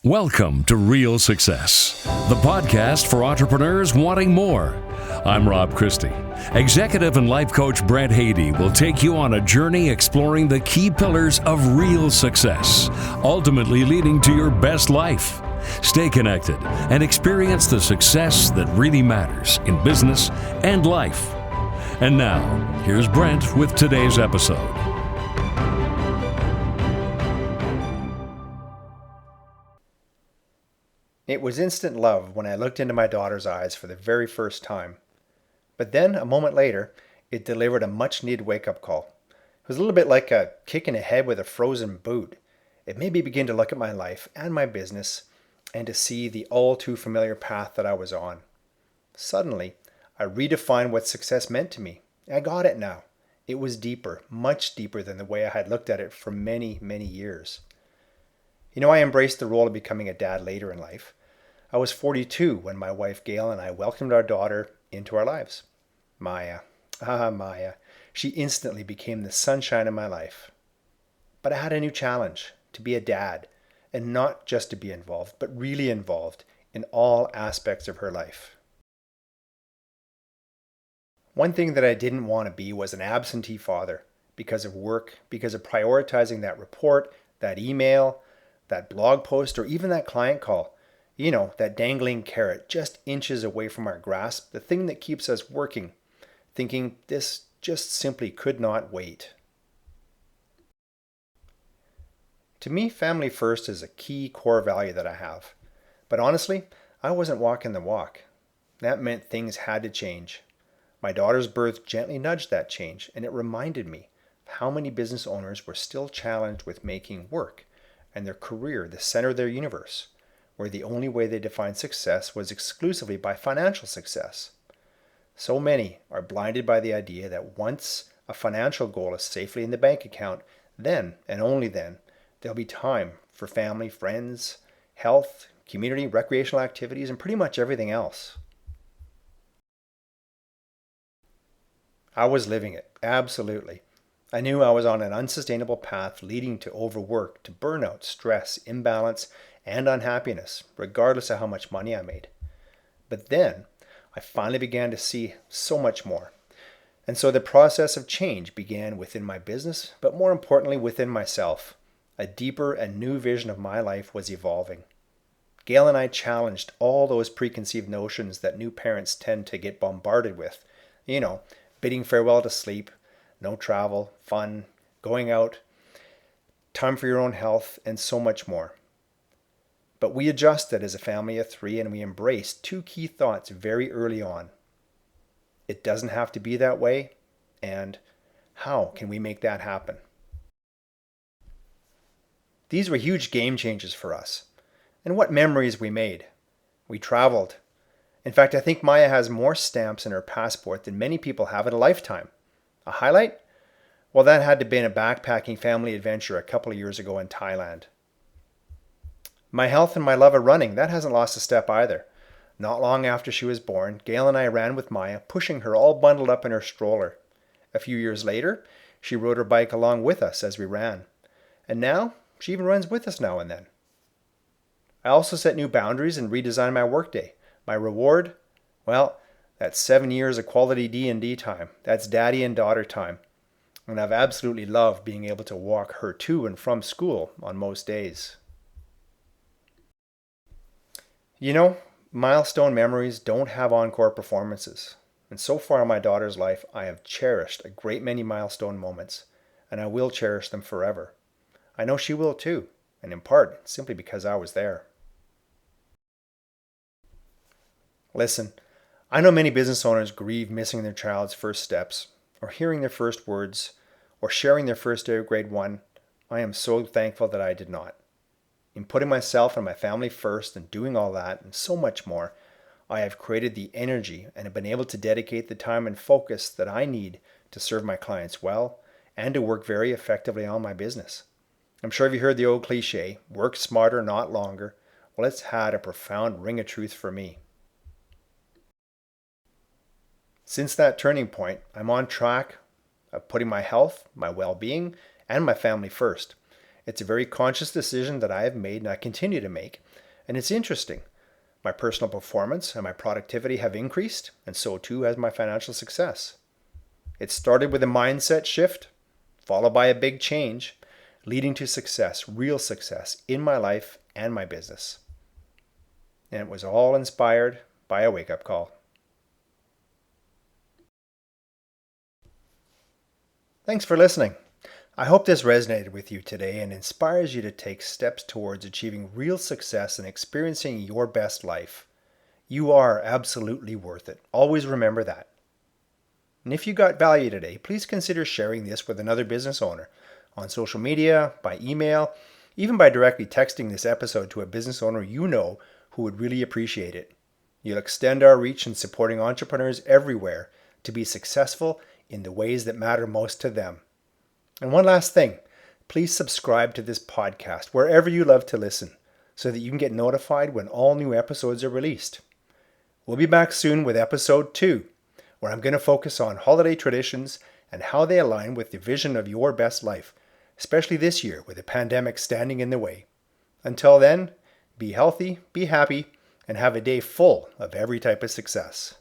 Welcome to Real Success, the podcast for entrepreneurs wanting more. I'm Rob Christie. Executive and life coach Brent will take you on a journey exploring the key pillars of real success, ultimately leading to your best life. Stay connected and experience the success that really matters in business and life. And now, here's Brent with today's episode. It was instant love when I looked into my daughter's eyes for the very first time. But then, a moment later, it delivered a much-needed wake-up call. It was a little bit like a kick in the head with a frozen boot. It made me begin to look at my life and my business and to see the all-too-familiar path that I was on. Suddenly, I redefined what success meant to me. I got it now. It was deeper, much deeper than the way I had looked at it for many, many years. I embraced the role of becoming a dad later in life. I was 42 when my wife Gail and I welcomed our daughter into our lives. Maya. Maya. She instantly became the sunshine in my life. But I had a new challenge, to be a dad, and not just to be involved, but really involved in all aspects of her life. One thing that I didn't want to be was an absentee father because of work, because of prioritizing that report, that email, that blog post, or even that client call. That dangling carrot just inches away from our grasp, the thing that keeps us working, thinking this just simply could not wait. To me, family first is a key core value that I have. But honestly, I wasn't walking the walk. That meant things had to change. My daughter's birth gently nudged that change, and it reminded me of how many business owners were still challenged with making work and their career the center of their universe, where the only way they defined success was exclusively by financial success. So many are blinded by the idea that once a financial goal is safely in the bank account, then, and only then, there'll be time for family, friends, health, community, recreational activities, and pretty much everything else. I was living it, absolutely. I knew I was on an unsustainable path leading to overwork, to burnout, stress, imbalance, and unhappiness, regardless of how much money I made. But then, I finally began to see so much more. And so the process of change began within my business, but more importantly within myself. A deeper and new vision of my life was evolving. Gail and I challenged all those preconceived notions that new parents tend to get bombarded with. Bidding farewell to sleep, no travel, fun, going out, time for your own health, and so much more. But we adjusted as a family of three, and we embraced two key thoughts very early on. It doesn't have to be that way, and how can we make that happen? These were huge game changers for us. And what memories we made. We traveled. In fact, I think Maya has more stamps in her passport than many people have in a lifetime. A highlight? Well, that had to be a backpacking family adventure a couple of years ago in Thailand. My health and my love of running, that hasn't lost a step either. Not long after she was born, Gail and I ran with Maya, pushing her all bundled up in her stroller. A few years later, she rode her bike along with us as we ran. And now, she even runs with us now and then. I also set new boundaries and redesigned my workday. My reward? Well, that's 7 years of quality D&D time. That's daddy and daughter time. And I've absolutely loved being able to walk her to and from school on most days. Milestone memories don't have encore performances. And so far in my daughter's life, I have cherished a great many milestone moments, and I will cherish them forever. I know she will too, and in part, simply because I was there. Listen, I know many business owners grieve missing their child's first steps, or hearing their first words, or sharing their first day of grade 1. I am so thankful that I did not. In putting myself and my family first and doing all that and so much more, I have created the energy and have been able to dedicate the time and focus that I need to serve my clients well and to work very effectively on my business. I'm sure you've heard the old cliche, work smarter, not longer. Well, it's had a profound ring of truth for me. Since that turning point, I'm on track of putting my health, my well-being, and my family first. It's a very conscious decision that I have made and I continue to make, and it's interesting. My personal performance and my productivity have increased, and so too has my financial success. It started with a mindset shift, followed by a big change, leading to success, real success in my life and my business. And it was all inspired by a wake-up call. Thanks for listening. I hope this resonated with you today and inspires you to take steps towards achieving real success and experiencing your best life. You are absolutely worth it. Always remember that. And if you got value today, please consider sharing this with another business owner on social media, by email, even by directly texting this episode to a business owner you know who would really appreciate it. You'll extend our reach in supporting entrepreneurs everywhere to be successful in the ways that matter most to them. And one last thing, please subscribe to this podcast wherever you love to listen so that you can get notified when all new episodes are released. We'll be back soon with episode 2, where I'm going to focus on holiday traditions and how they align with the vision of your best life, especially this year with the pandemic standing in the way. Until then, be healthy, be happy, and have a day full of every type of success.